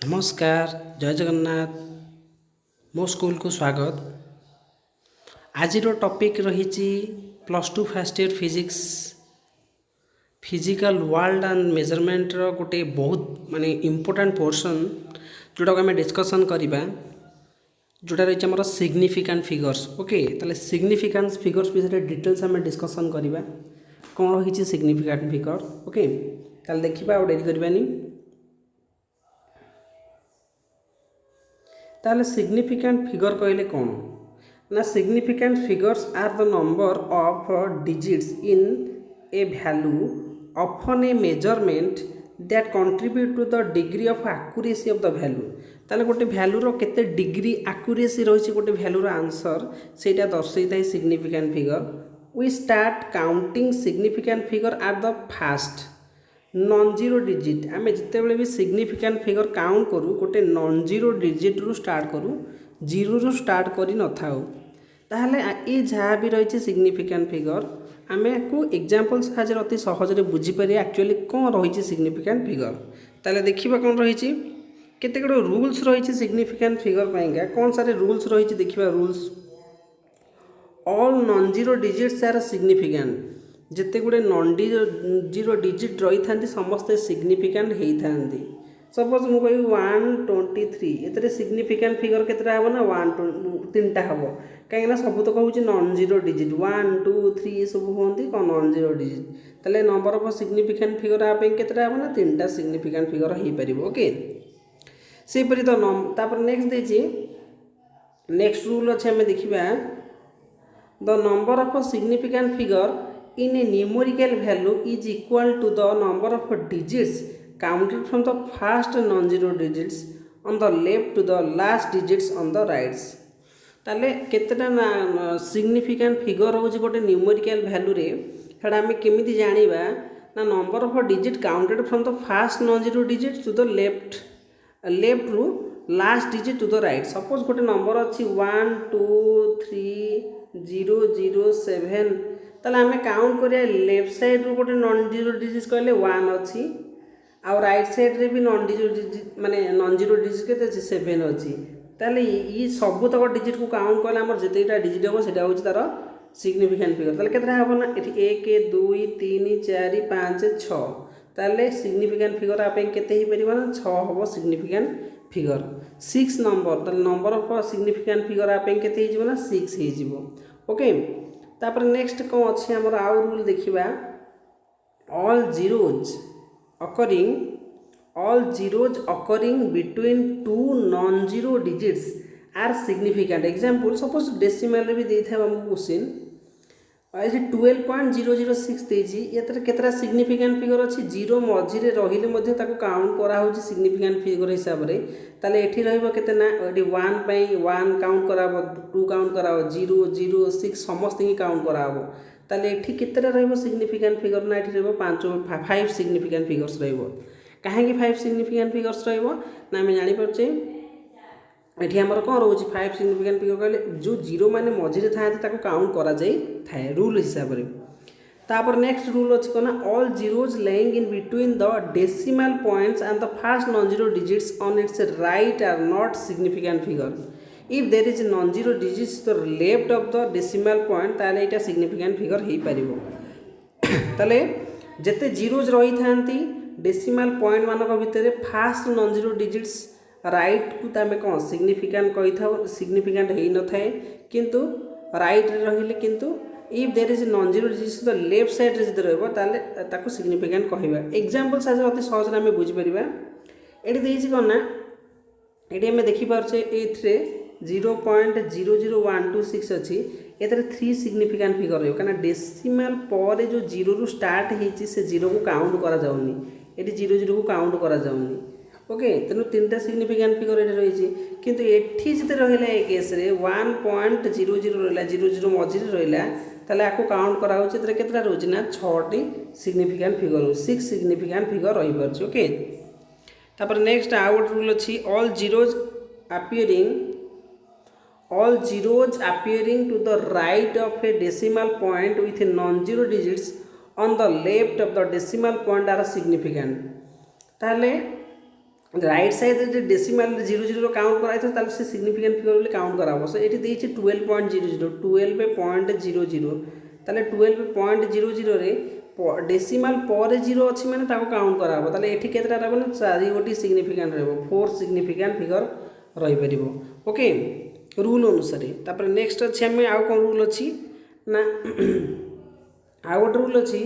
नमस्कार जय जगन्नाथ मो स्कूल को स्वागत। आज टॉपिक रही plus two first year physics physical world and measurement गोटे बहुत माने इम्पोर्टेंट पोर्शन जोटा को आम डिस्कसन करवा जोटा रही आम सिग्निफिकेंट फिगर्स। ओके ताले सिग्निफिकेंट फिगर्स विषय डिटेल्स आम डिस्कसन करवा कौन रही सिग्निफिकेंट फिगर। ओके ताले देखा और डेरी करवानी। ताहले सिग्निफिकेंट फिगर कहले कौन ना significant figures are the number of digits in a value often a measurement that contribute to the degree of accuracy of the value. ताहले गोटे वैल्यू रो केते डिग्री एक्यूरेसी रही गोटे वैल्यू रो आंसर सेटा दर्शाई थाए significant figure. We start counting significant figure at the first non zero digit. आम जिते भी सिग्निफिकेंट फिगर काउंट करूँ गोटे नॉन जीरो डिजिट रु स्टार्ट करूँ जीरो रु स्टार्ट कर न थाऊ ताहले ये जहाँ भी रही सिग्निफिकेंट फिगर आम को एग्जांपल साहाय्य अति सहज बुझीपर एक्चुअली कौन रही सिग्निफिकेंट फिगर। ताहले देखिबा कौन रही केते गुड़े रूल्स रही सिग्निफिकेंट फिगर पाइंका कौन सारे रूल्स रही देखिबा। Rules all non zero digits are significant. जिते गुड़े नॉन जीरो डिजिट रही था समस्ते सिग्निफिकेंट होता। सपोज मुझे 123 ये सिग्निफिकेंट फिगर केतटा हम ना 3टा हम कहीं सबूतक हूँ नॉन जीरो डिजिट 1 2 3 सब हमें कौन नॉन जीरो डिजिट। ताले नंबर ऑफ सिग्निफिकेंट फिगर आप केतटा हम ना 3टा सिग्निफिकेंट फिगर हो पार। ओके सेपरी तो तापर नेक्स्ट देछि नेक्स्ट रूल अच्छे आम देखा the number of significant figure in a numerical value is equal to the number of digits counted from the first non-zero digits on the left to the last digits on the right। ताले केतेटा significant figure हो गोटे numerical value रे हेडा आम केमिति जानिबा ना number of digit counted from the first non zero digit to the left रु last digit to the right. Suppose गोटे नंबर अच्छी 1 2 3 0 0 7 ताले आम काउंट करिया लेफ्ट साइड रू गोटे नॉन जीरो डिजिट कहले 1 अच्छी आउ राइट साइड रे भी नॉन जीरो डिजिट माने नॉन जीरो डिजिट केते अछि 7 अच्छी। ताले ई सब तक डिजिट को काउंट कले हमर जेतेटा डिजिट हो सेटा होछि तार सिग्निफिकेंट फिगर। ताले केतरा हबो ना एठी 1 2 3 4 5 6 ताले सिग्निफिकेंट फिगर आपे केते ही परिबो ना 6 हबो सिग्निफिकेंट फिगर। 6 नंबर ताले नंबर ऑफ सिग्निफिकेंट फिगर आपे केते ही जिवो ना 6 ही जिवो। ओके तापर नेक्स्ट कौन अच्छे आमर आउ रूल देखा all zeros occurring between two non zero digits are significant. Example suppose decimal भी दे था हमको क्वेश्चन 12.006 देजी एतर केतरा सिग्निफिकेंट फिगर अच्छी जीरो मझिरे रहिले काउंट करा होची सिग्निफिकेंट फिगर हिसाब रे। ताले एठी रहइबो केते ना एठी 1 पई 1 काउंट कराबो 2 काउंट कराबो 0 0 6 समस्त ही काउंट कराबो। ताले एठी केतेरा रहइबो सिग्निफिकेंट फिगर ना एठी रहइबो 5 सिग्निफिकेंट फिगर्स रहइबो। काहेकि 5 सिग्निफिकेंट फिगर्स रहइबो ना हम जानि परछे एठी हमर कौन रोज 5 सिग्निफिकेंट फिगर कहले जो जीरो माने मझिरे थाते ताको काउंट करा जाई थाए रूल हिसाब रे। तापर नेक्स्ट रूल अछि कोना all zeros lying in between the decimal points and the first non zero digits on its right are not significant figure. If there is non zero digits the left of the decimal point ताले एटा significant figure हेई परिबो। ताले जते zeros रही थांती decimal point मानक भितरे first non zero digits right को तामे कौन significant कही था सिग्निफिकेंट हो न थाए किंतु राइट रहिले किंतु if there is non zero digit the left side रे जदि रहबो ताले ताको सिग्निफिकेंट कहबा। एग्जांपल साज अति सहज रे हम बुझि परिबा एठी देइछि कोन ना एठी हम देखि पारछे एथरे 0.00126 अछि एतरे 3 सिग्निफिकेंट फिगर रहबो काना डेसिमल पर जो जीरो रु स्टार्ट हेछि से जीरो को काउंट करा जाउनी एठी 0 0 को काउंट करा जाउनी। ओके तेणु 3टा सिग्निफिकेंट फिगर ये रही किंतु एठी जिते रहिला ए केस रे 1.00 रहिला 00 मझिरे रहिला ताले आको काउंट करा होछि एतरे केतरा रहउछि ना 6टी सिग्निफिकेंट फिगर 6 सिग्निफिकेंट फिगर रही परछि। ओके तापर नेक्स्ट आउट रूल अछि all zeros appearing to the right of a decimal point with non zero digits on the left of the decimal point are significant। ताले right side decimal 00 count कराई से significant figure बोली count करा से ये देती 12.00 12.00 ताले 12.00 रे डेसिमाल पर 0 अच्छी मैंने काउंट कराब ताले ये केतटा रहा ना 4 गोटी सिग्निफिकेंट रही 4 सिग्निफिकेंट फिगर रहीपर ओके रूल अनुसार तापर नेक्स्ट अच्छी आम आउ कौन रूल अच्छी ना आउ गोटे रूल अच्छी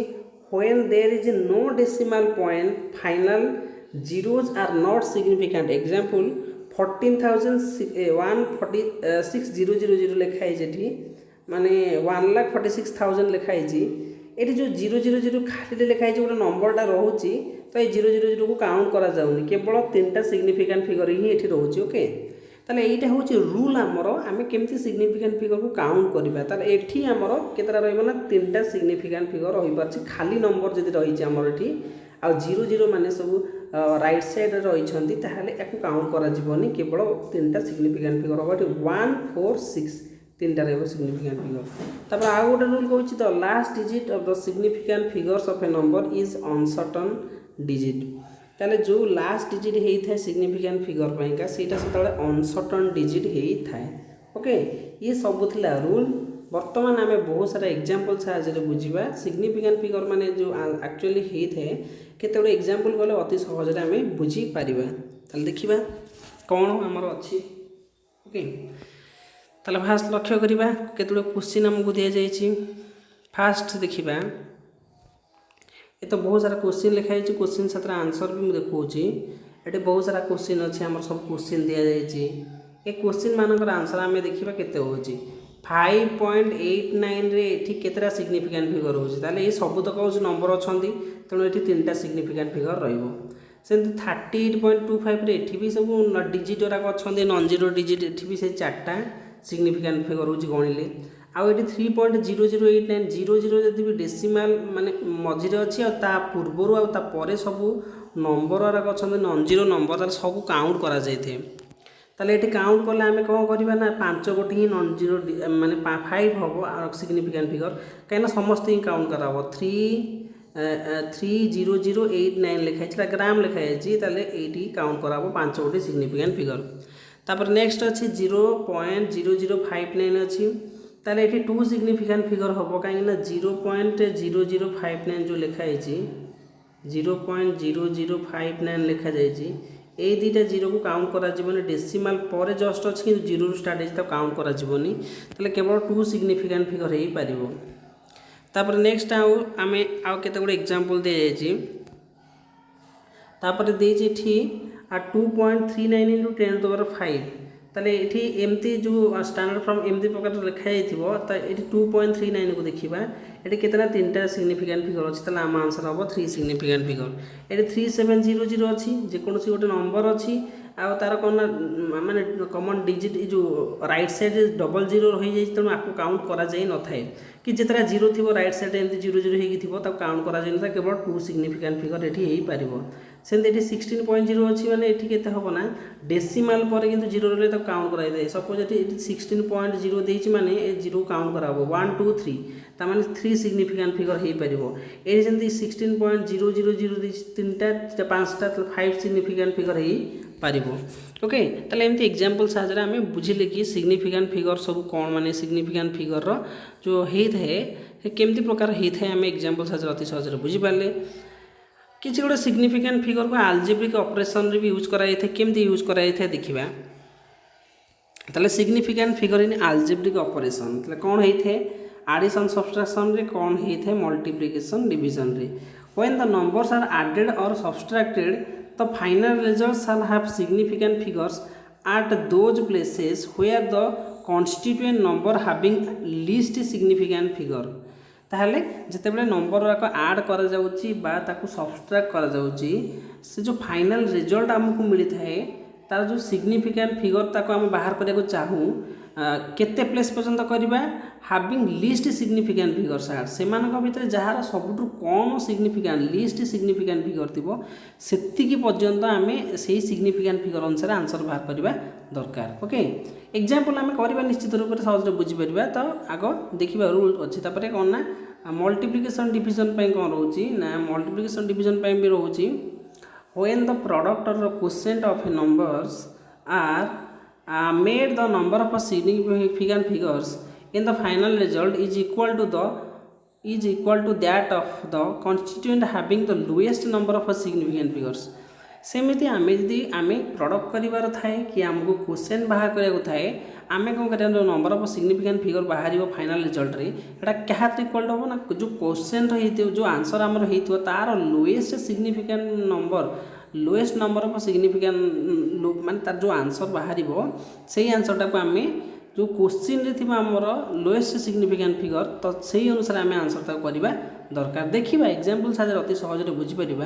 when there is no decimal point final zeros are not significant example 14,146,000 लिखाई माने 1,46,000 लिखाई ये जो 000 खाली लिखाई गोटे नंबरटा रोचे तो ये 000 को काउंट करा जाउनी केवल 3टा सिग्निफिकेंट फिगर ही ये रोचे ओके ताले एटा होची रूल आमर आमे केमती सिग्निफिकेंट फिगर को काउंट करबा ताले एठी आमर केतरा रहइबो ना 3टा सिग्निफिकेंट फिगर रही पारछि खाली नंबर जदि रहिछि आमर एठी आ 00 माने सब राइट साइड रही ताहले याकू काउंट करा जीवनी केवल 3टा सिग्निफिकेंट फिगर हम 1 4 6 3टा रहिबो सिग्निफिकेंट फिगर तापर आ गोटे रूल कहूछि the last digit of the significant figures of a number is uncertain digit ताले जो लास्ट डिजिट हेई थाए सिग्निफिकेंट फिगर पइका सेटा सतले अनसर्टेन डिजिट हेई थाए ओके ये सब थिला रूल वर्तमान आम बहुत सारा एग्जांपल साहाय्य बुझा सिग्निफिकेंट फिगर माने जो एक्चुअली होता है केते एग्जांपल गले अति सहज आम बुझी पारिबा ताले देखिबा कौन आमर अच्छी ओके ताले फास्ट लक्ष्य करिबा केते क्वेश्चन हमको दिया जायछि फास्ट देखिबा ये तो बहुत सारा क्वेश्चन लिखाई क्वेश्चन साथ आंसर भी मुझे देखुची ये बहुत सारा क्वेश्चन अच्छे आम सब क्वेश्चन दि जाइए ये क्वेश्चन मानकर आंसर आम देखा केते होची 5.89 रे एठी केतरा सिग्निफिकेंट फिगर होची ताले ये सबतक जो नंबर अच्छा तेणु ये 3टा सिग्निफिकेंट फिगर रहिबो सेमती 38.25 रे एठी भी सब डिजिट गुराक अच्छा नॉन जीरो डिजिट एठी भी से 4टा सिग्निफिकेंट फिगर होची गणिले आउ ये 3.0089 00 जदि भी डेसिमाल माने मझिरे अच्छी आ पूर्वर आ सब नंबर गुराक अच्छा नॉन जीरो नंबर सब काउंट करा जाइथे ताले ये काउंट कले आम कौन करवा ना 5 गोटी ही नॉन जीरो माने 5 हम सिग्निफिकेंट फिगर कहीं समस्त ही काउंट कराब 30089 लिखाई ग्राम लिखाई ताले ये काउंट कराब 5 गोटी सिग्निफिकेंट फिगर तापर नेक्स्ट अच्छी 0.0059 अच्छी ताले ये 2 सिग्निफिकेंट फिगर हम कहीं 0.0059 जो लिखाई 0.0059 लिखा जाइए ये 2टा जीरो को काउंट करा जीवनी डेसिमाल पर जस्ट अच्छी कि जीरो स्टार्ट है काउंट करा जीवनी ताले केवल 2 सिग्निफिकेंट फिगर हो पारिबो तापर नेक्स्ट आम आउ केते गुडे एग्जांपल दे जाइए तापर देछि एठी 2.39 * 10⁵ ताले एठी एमती जो स्टैंडर्ड फॉर्म एमती प्रकार लिखाई थी 2.39 को देखा ये केतना 3टा सिग्निफिकेंट फिगर अच्छी ताले आम आंसर हम 3 सिग्निफिकेंट फिगर ये 3700 अच्छी जेकोसी गोटे नंबर अच्छी आ तार कौन माने कॉमन डिजिट जो राइट साइड 00 रही जाए तेणु आपको काउंट करा जाई न थाए कि जितना जीरो थी राइट साइड एमती 00 होगी काउंट करा जाए न केवल 2 सिग्निफिकेंट फिगर ये हो पार सेमती 16.0 अच्छी मैंने ये केते हम ना डेसिमाल पर किंतु जीरो रे तो काउंट कराई दे सपोज ये 16.0 देछि माने ए जीरो काउंट कराबो 1 2 3 ता माने 3 सिग्निफिकेंट फिगर हो पारिबो ए जेंती 16.000 देछि 3टा 5टा 5 सिग्निफिकेंट फिगर हो पारिबो ओके ताले एमती एग्जांपल साहाय्य आम बुझिले कि सिग्निफिकेंट फिगर सब कौन माने सिग्निफिकेंट फिगर रो जो होता है केमती प्रकार होता है आम एग्जांपल साहाय्य अति सहज बुझी पारे किसी गोटे सिग्निफिकेंट फिगर को आल्जेब्रिक ऑपरेशन रे भी यूज कराई थे केमती यूज कराई थे देखिबा ताले significant figure in algebraic operation ताले कौन होइथे एडिशन सब्सट्रैक्शन रे कौन होइथे मल्टीप्लिकेशन डिवीजन रे when the numbers are added or subtracted the final result shall have significant figures at those places where the constituent number having least significant figure ताहले जितेबाला number गुराक आड करा जाउची बा ताकू सब्सट्रैक्ट करा जाउची से जो फाइनल रिजल्ट आमको मिलता है तार जो सिग्निफिकेंट फिगर ताको आम बाहर करिया को चाहूँ केते प्लेस पर्यंत करबा हैविंग लीस्ट सिग्निफिकेंट फिगर सार से भितर जार सबुठु कम सिग्निफिकेंट लीस्ट सिग्निफिकेंट फिगर थिबो सेतिकी पर्यंत आम से सिग्निफिकेंट फिगर अनुसार आंसर बाहर करबा दरकार ओके एग्जांपल आम करबा निश्चित रूप से सहज बुझी परिबा तो आग देखिबा रूल अछि तापरे कोन ना मल्टीप्लिकेशन डिवीजन पई कोन रहउची ना मल्टीप्लिकेशन डिवीजन पई भी रहउची when the product or the quotient of numbers are made, the number of significant figures in the final result is equal to that of the constituent having the lowest number of significant figures. सेमती आम जदि आम product कर थाए कि आमको question बाहर करा थाए आम कौन कर नंबर ऑफ सिग्निफिकेंट फिगर बाहर फाइनल रिजल्ट रे एटा क्या इक्वल हम ना जो क्वेश्चन जो आंसर आमर हो तार lowest significant number of significant माने तार जो आंसर बाहर से आंसरटा को आम जो क्वेश्चन रे थिबा हमर लोएस्ट सिग्निफिकेंट फिगर तो सही अनुसार आम आंसर करवा दरकार। देखिबा एग्जांपल साथ अति सहज बुझी परिबा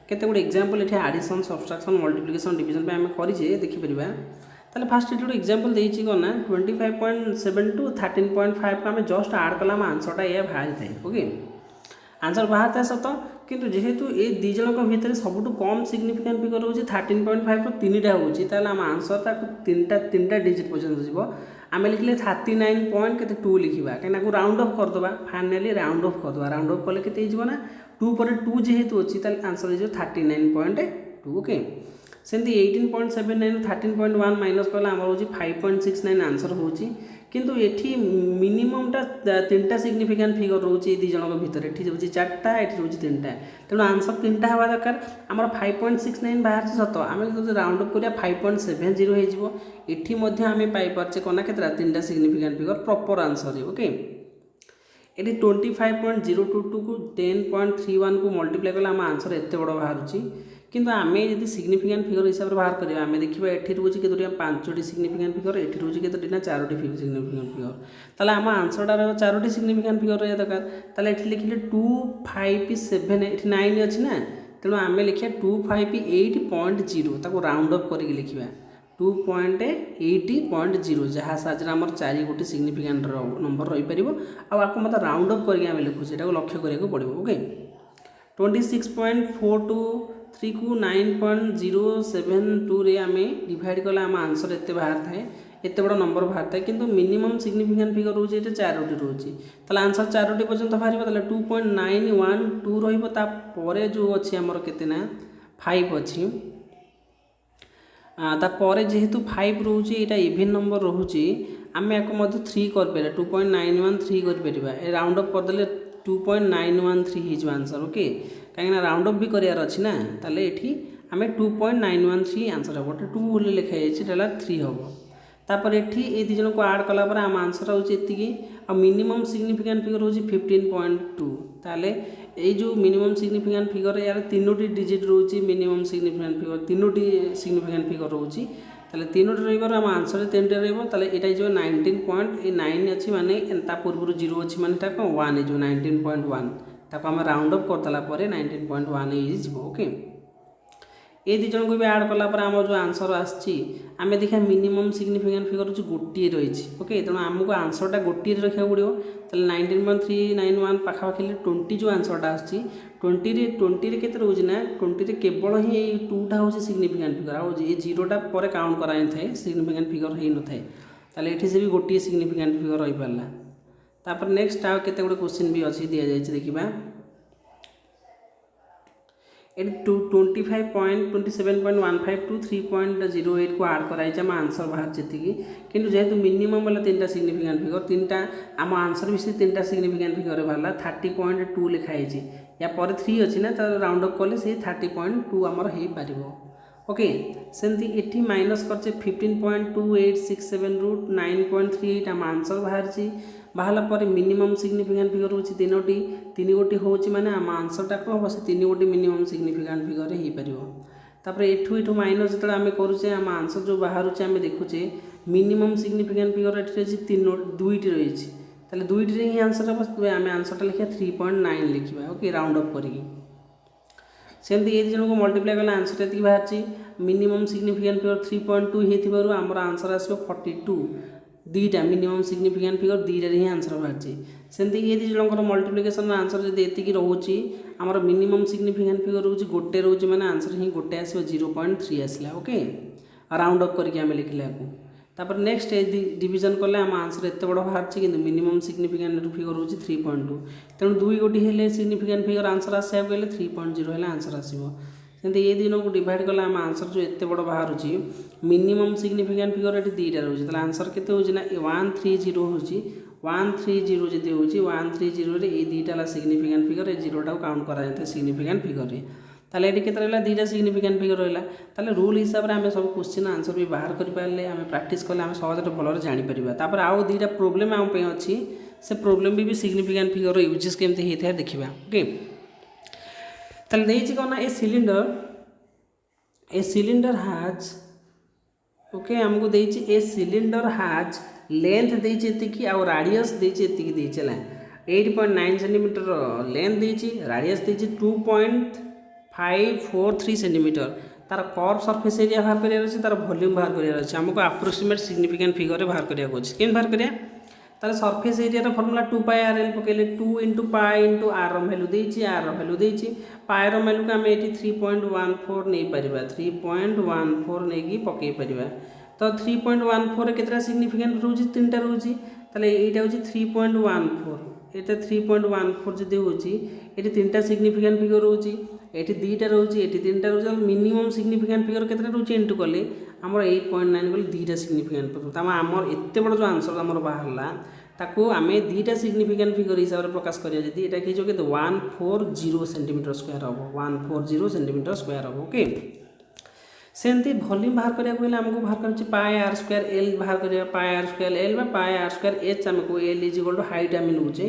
केते गुड एग्जांपल एठी एडिशन सब्सट्रैक्शन मल्टीप्लिकेशन डिवीजन पे आम करिजे देखि परिबा। ताले फास्ट एठी एग्जांपल देइछि कोना 25.7 टू 13.5 को आम जस्ट ऐड कला आंसरटा ये बाहर थाए। ओके आंसर बाहर था सत किंतु जेहेतु ये दी जनक भितर सबुठु कम सिग्निफिकेंट फिगर होची 13.5 रो तीनटा होची ताले आम आंसर ताको तीनटा डिजिट पर्यंत जीवो आम लिखले 39.2 लिखा कहीं राउंड ऑफ करदे फाइनाली राउंड ऑफ करदे राउंड ऑफ कले केते ना 2 पर 2 जेहेतु अच्छी आंसर हो 39.2। ओके सेमती 18.79 13.1 माइनस कला आम हो 5.69 आंसर होची किंतु एठी मिनिममटा तीनटा सिग्निफिकेंट फिगर रोचे दी जनक भितर एठी होची चारटा एठी होची तीनटा तेणु आंसर तीनटा हवा दरकार आमर 5.69 बाहर सत आम जो राउंड अप करिया 5.70 हो जिवो एठी मध्ये आम पाई परचे कोना केतरा तीनटा significant figure proper answer. Okay ये 25.022 को 10.31 को मल्टीप्लाई कले आम आंसर एत बड़ बाहर किंतु आम जब सिग्निफिकेंट फिगर हिसाब से बाहर करिया आम देखिए एठी रोचे केतोटी 5टी सिग्निफिकेंट फिगर एठी रोचे केतोटी ना 4टी सिग्निफिकेंट फिगर ताले आम आंसरटार 4टी सिग्निफिकेंट फिगर रहा दरकार ताले एठी लिखिले 257 एठी 9 अच्छी ना तेणु आम लिखा 258.0 ताको राउंड अप करके लिखा 2.80.0 जहाँ साहाଯ୍ୟରେ आमर 4 गोटी सिग्निफिकेंट नंबर रही पार आपको मतलब राउंड अप करके आम लिखुचे एटा लक्ष्य करा पड़ो। ओके 26.423 को 9.072 रे आम डिवाइड कले आम आंसर एत बाहर थाए एत बड़ नंबर बाहर थाए किंतु मिनिमम सिग्निफिकेंट फिगर रोचे ये 4टी रोचे ताले आंसर 4टी पर्यंत बाहर ताले 2.912 रही जो अच्छी आमर केते ना 5 अच्छी तापर जेहेतु 5 रोचे यहाँ इवेन नंबर रोचे आम या 3 कर 2.913 कर राउंड अप करदे 2.913 हो आंसर। ओके कहीं राउंड अप भी करार अच्छी ना ताले एठी आम 2.913 आंसर हम गोटे 2 लिखाई 3 हम तापर एठी ए दी जन को ऐड कला पर आम आंसर होती आ मिनिमम सिग्निफिकेंट फिगर हो 15.2 ताले ये जो मिनिमम सिग्निफिकेंट फिगर यार 3टी डिजिट रोचे मिनिमम सिग्निफिकेंट फिगर 3टी सिग्निफिकेंट फिगर रोचे ताले 3टी रही आम आंसर 3टे रही जो 19.9 अच्छी माने पूर्व 0 अच्छी माने 1 जो 19.1 ताको आम राउंड अप करदेला 19.1 हो। ओके ये दी जन को भी ऐड कला आम जो आंसर आम देखा मिनिमम सिग्निफिकेंट फिगर हो गोटे रही। ओके तेणु आमको आंसरटा गोटे रखा पड़ो ताले 19.391 पाखापाखि 20 जो आंसरटा आसी 20 के रोचे ना 20 केवल ही 2टा हूँ सिग्निफिकेंट फिगर आ 0टा पर काउंट कराई थाए सिग्निफिकेंट फिगर हो न थाए ताले एठी से भी गोटे सिग्निफिकेंट फिगर रही पारला। तापर नेक्स्ट आउ केते गुडे क्वेश्चन भी अच्छी दि जाए देखा 25.27.15 टू 3.08 को ऐड कराई आम आंसर बाहर जी कि जेहेतु मिनिमम वाला 3टा सिग्निफिकेंट फिगर 3टा आम आंसर भी से 3टा सिग्निफिकेंट फिगर बाहर 30.2 लिखाई या पर 3 अच्छी ना तर राउंड अप कले से 30.2 आमर हो पार। ओके सेमती एठी माइनस करचे 15.2867 रू 9.38 आम आंसर बाहर पर मिनिमम सिग्निफिकेंट फिगर हो 3 गोटी होची माने आम आंसरटा कौन हम से 3 गोटी मिनिमम सिग्निफिकेंट फिगर हो पार। तापर एठू माइनस जो आम करुचे आम आंसर जो बाहर आम देखुचे मिनिमम सिग्निफिकेंट फिगर ये 2टी रही ताले 2टी ही आंसर आम आंसरटा लिखा 3.9 लिखा। ओके राउंड अप करके सेमती ये जन को मल्टीप्लाई कले आंसर ये बाहर मिनिमम सिग्निफिकेंट फिगर 3.2 हो आमर आंसर आसो 42 2टा मिनिमम सिग्निफिकेंट फिगर 2टा ही आंसर बाहर सेमती ये जनकर मल्टीप्लिकेशन आंसर जब ये रोचे आमर मिनिमम सिग्निफिकेंट फिगर रोचे गोटे रोचे मैंने आंसर ही गोटे आसो 0.3 आसला। ओके राउंड अप करके आम लिखला तापर नेक्स्ट डिवीजन कले आम आंसर एत बड़ बाहर कि मिनिमम सिग्निफिकेंट फिगर हो 3.2 तेणु 2 गोटी हेले सिग्निफिकेंट फिगर आंसर आसा गले 3.0 हेले आंसर आसो सेमती ये दिन को डिवाइड कले आम आंसर जो एत बड़ बाहर मिनिमम सिग्निफिकेंट फिगर ये दुईटा रोचे तो आंसर के 130 हो 130 जदि हो 130 ये दुईटा सिग्निफिकेंट फिगर ये जीरोटा काउंट कराए सिग्निफिकेंट फिगर ताले ये के दुईटा सिग्निफिकेंट फिगर रहा ताले रूल हिसाब से आम सब क्वेश्चन आंसर भी बाहर करें आम प्राक्ट कले आम सहज भल जापर तापर आउ दुईटा प्रोब्लेम आम अच्छी से प्रोब्लेम भी सिग्निफिकेंट फिगर यूजेस केमती होता है देखा ओके ताले देछि कौन ए सिलिंडर हैज ओके हमको देछि ए सिलिंडर हैज लेंथ देछि एतिकी आ रेडियस देछि एतिकी देछि ला 8.9 सेंटीमीटर लेंथ देछि रेडियस देछि 2.543 सेंटीमीटर तार कर्व सरफेस एरिया बाहर करिया अछि तार वॉल्यूम बाहर करिया अछि हमको अप्रोक्सीमेट सिग्निफिकेंट फिगर बाहर करिया अछि केन बाहर करिया तार सरफेस एरिया रो फार्मूला 2πrl पकेले 2 * π * r रो वैल्यू देछि r रो वैल्यू देछि पाई रो वैल्यू को आम ये 3.14 नहीं पारिबा 3.14 नहीं कि पकई पारिबा तो 3.14 केतरा सिग्निफिकेंट रोजी तीनटा रोजी ताले एटा होची 3.14 एटा 3.14 जदि होची एटी तीनटा सिग्निफिकेंट फिगर रोजी एटी दुईटा रोजी एटी तीनटा रोजी मिनिमम सिग्निफिकेंट फिगर केतरा रोजी इनटू कले हमर 8.9 कले दुईटा सिग्निफिकेंट फिगर तमा हमर एते बड़ जो आंसर हमर बाहरला ताको आमे दुईटा सिग्निफिकेंट फिगर हिसाब से प्रकाश करिया जदि एटा कि जो के 140 सेंटीमीटर स्क्वायर हम 140 सेंटीमीटर स्क्वायर हम ओके सेमती वॉल्यूम बाहर करिया पहिले हमको बाहर कर πr² l बाहर करिया πr² l बा πr² h हमको l = हाइट आम नौचे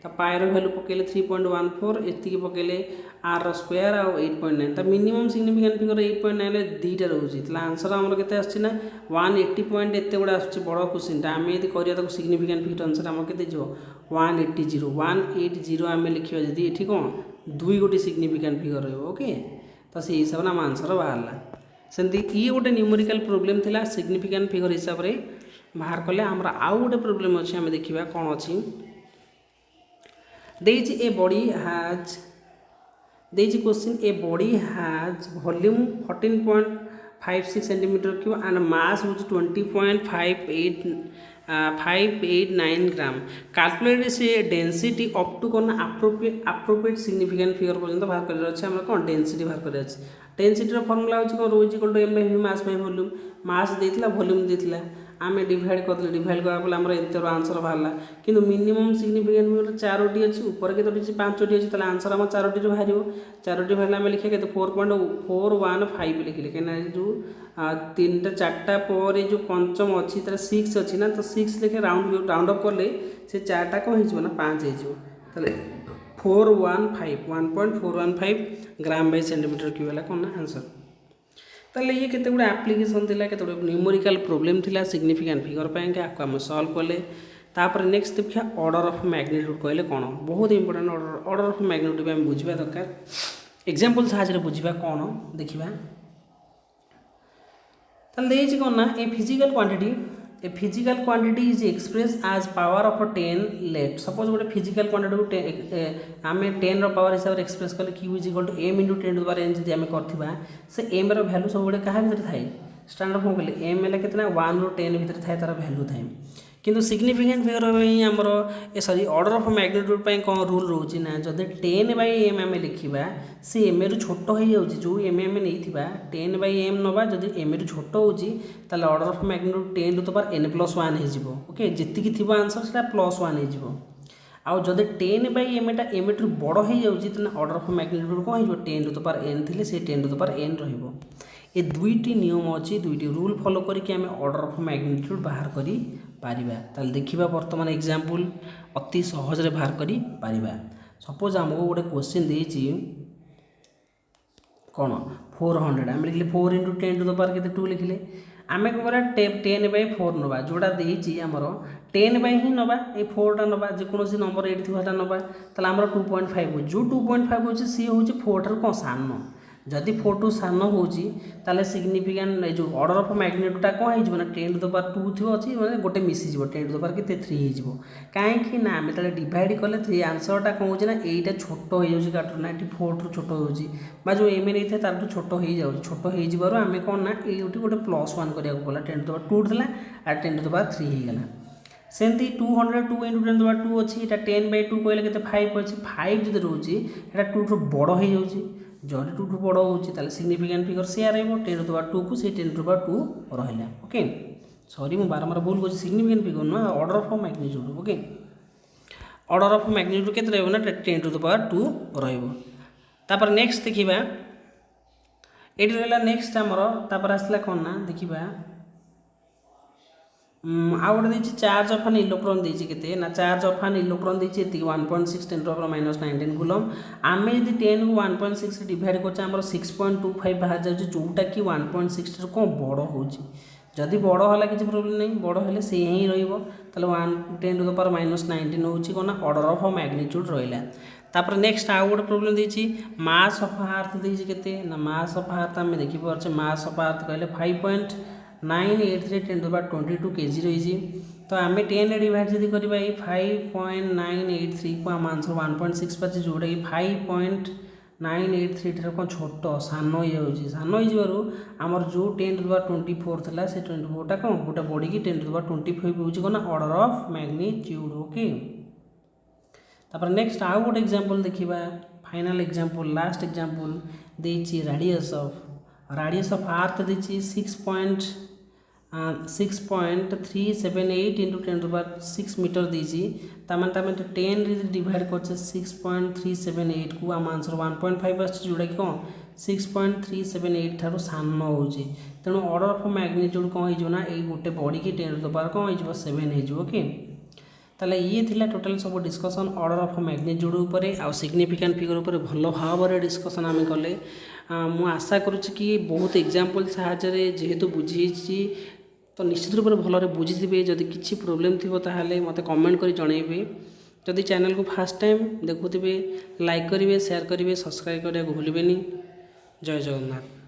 तो पाई रो वैल्यू पकेले 3.14 एति पकेले r रो स्क्वायर आ 8.9 तो मिनिमम सिग्निफिकेंट फिगर 8.9 ले दुईटा रोजी तो आंसर हमर केते आछि ना 180 पॉइंट एते गुडा आछि बड़ क्वेश्चन ता आमे यदि करिया ताको सिग्निफिकेंट फिगर अनुसार हमर केते जो 180 आमे लिखियो जदि एठी कोन दुई गोटी सिग्निफिकेंट फिगर रहबो ओके तो से हिसाब ना आंसर बाहरला सेमती ये गोटे न्यूमेरिकल प्रोब्लेम थिला सिग्निफिकेंट फिगर हिसाब रे बाहर कले हमरा आउ गोटे प्रोब्लेम अछि हमें देखिबा कोन अछि देछि ए बॉडी हैज देछि question a body has volume 14.56 centimetre cube and mass which 20.589 gram calculate से डेंसिटी अप टू कोन अप्रोप्रिएट सिग्निफिकेंट फिगर पर्यंत बाहर कर अछि हमरा कोन डेंसिटी बाहर कर अछि डेंसिटी रो फार्मूला होछि कोन ρ = m/v mass by volume mass देथिला वॉल्यूम देथिला आमे डिवाइड करले डिवाइड करा पले हमरा एतेरो आंसर बाहरला किंतु मिनिमम सिग्निफिकेंट फिगर 4टी अछि ऊपर के तोटी 5टी अछि तले आंसर हम 4टी रो बाहरिबो 4टी बाहरला हम लिखे के 4.415 लिखले केना जो तीनटा चारटा पर जो पंचम अछि तले 6 अछि ना तो 6 लिखे राउंड अप करले से चारटा को हिजबो ना 5 हिजबो तले 1.415 ग्राम बाय सेंटीमीटर क्यूब वाला कोन आंसर ताले ये केते गुडा एप्लीकेशन थिला केते गुडा न्यूमेरिकल प्रोब्लेम थिला सिग्निफिकेंट फिगर पाए के आपको हम सॉल्व करले तापर नेक्स्ट देखिया ऑर्डर ऑफ मैग्नीट्यूड कहले कोन बहुत इंपोर्टेंट ऑर्डर ऑफ मैग्नीट्यूड हम बुझिबा दरकार एग्जांपल साहाय्य बुझिबा कोन देखिबा ताले देछि कोन ना a physical quantity is express as power of 10 let suppose गोटे फिजिकल क्वांटिटी को आम 10 रो पावर हिसाब से एक्सप्रेस कले q = m * 10⁻n जदि आम करथिबा से m रो वैल्यू सब गोटे कहा भीतर थाए स्टैंडर्ड फॉर्म कले m ले कितना 1 रो 10 भीतर थाए तार वैल्यू थाए किंतु सिग्निफिकेंट फिगर हमर सॉरी ऑर्डर ऑफ मैग्नीट्यूड पई कोन रूल रहउची ना जदि 10/m आम लिखिबा से m रो छोटो हो जाउची जो m नैथिबा 10/m नबा जदि m रो छोटो होउची ताले ऑर्डर ऑफ मैग्नीट्यूड 10⁻n+1 हे जिवो ओके जति की थिबा आंसर सेटा +1 हे जिवो आउ जदि 10/m टा m रो बड़ हो जाउची त ऑर्डर ऑफ मैग्नीट्यूड कोन हिजो 10⁻n थिले से 10⁻n रहइबो ए दुईटी नियम अछि दुईटी रूल फॉलो करिके आम ऑर्डर ऑफ मैग्नीट्यूड बाहर करी पारिबा ताल देखिबा वर्तमान एग्जांपल अति सहज रे बाहर करी पारिबा सपोज हमको गोटे क्वेश्चन देछि कोन 400 हम लिखले 4 * 10⁻² केते 2 लिखले आमे कोरा 10/4 नबा जोडा देछि हमरो 10 ही नबा ए 4 टा नबा जे कोनोसी नंबर एठी थिबाटा नबा ताला हमरो 2.5 जो 2.5 होछि सी होछि 4 ठार को सानो जदि 4 टू सानो होछि ताले सिग्निफिकेंट जो ऑर्डर ऑफ मैग्नीट्यूड टा कोन हिजबो ना 10⁻2 थिबो अछि माने गोटे मिसी जिवो 10⁻3 हिजबो काहे कि ना हम तले डिवाइड करले 3 आंसर टा कोन होछि ना एटा छोटो हो जाउछि काटो 94 टू छोटो होछि बा जो एम नै थे तार छोटो हो जाउछि छोटो हो जिबारो हमें कोन ना एठी गोटे +1 करिया पला 10⁻2 थिला आ 10⁻3 हे गेला सेमती 202 * 10⁻2 अछि एटा 10/2 कहले केते 5 अछि 5 जदि रहउछि एटा 2 रो बड़ हो जाउछि जदि 2 ठू बड़ हो सिग्निफिकेंट फिगर सी आरइबो 10⁻2 को से 10⁻2 रहा ओके सॉरी मु बारंबार भूल कर सिग्निफिकेंट फिगर ना order of magnitude okay order of magnitude केते रहबो ना 10⁻2 रहइबो तापर नेक्स्ट देखिबा एटी रहला नेक्स्ट हमर तापर आसला कोन ना देखिबा आउ गोटे देखिए चार्ज ऑफ एन इलेक्ट्रॉन देती के ना चार्ज ऑफ एन इलेक्ट्रॉन देती 1.6 10⁻−19 कूलम आम यदि 10 को 1.6 डिवाइड कर 6.25 बाहर जाऊँगी जोटा कि 1.6 कौन बड़ हो जदि बड़ है किसी प्रोब्लेम नहीं बड़ हेल्ले से ही रो10⁻−19 हूँ कौन ना ऑर्डर ऑफ मैग्नीट्यूड रहा तापर नेक्स्ट आउ गोटे प्रोब्लेम देती मास ऑफ अर्थ देती के ना मास ऑफ अर्थ आम देखिपे मास ऑफ अर्थ कहले 5.983 10⁻22 kg रही तो आम 10 डिवाइड जब करवा 5.983 को आम आंसर 1.6 पाचे जोटा कि 5.983 कौन छोट सान हो सान हो आमर जो 10⁻24 था से 24टा कौन गोटे बढ़ी 10⁻25 हूँ कौन ऑर्डर ऑफ मैग्नीट्यूड ओके तापर नेक्स्ट आउ गोटे एग्जांपल देखिबा फाइनल एग्जांपल लास्ट एग्जांपल देछि रेडियस ऑफ अर्थ देछि 6.378 इंटू 10⁻6 मीटर देछि तामान तामे 10 रे डिवाइड करछे 6.378 को आम आंसर 1.5 आछि जोडा कि कोन 6.378 थारो सान होउछि तेणु ऑर्डर ऑफ मैग्नीट्यूड कोन हो ना ए गोटे बॉडी की 10⁻7 हो ओके ताले ये थिला टोटल सब डिस्कशन ऑर्डर ऑफ मैग्नीट्यूड ऊपर आ सिग्निफिकेंट फिगर ऊपर भल भाव डिस्कशन आम कले मु आशा करुच्ची कि बहुत एग्जांपल साहाय्य जेहेतु बुझी तो निश्चित रूप से भलरे बुझीथे जदि किसी प्रोब्लेम थी ताहले मते कमेंट करी जणैबे जदि चैनल को फास्ट टाइम देखुथिबे लाइक करिवे शेयर करिवे सब्सक्राइब करने को भूलिबेनी जय जगन्नाथ।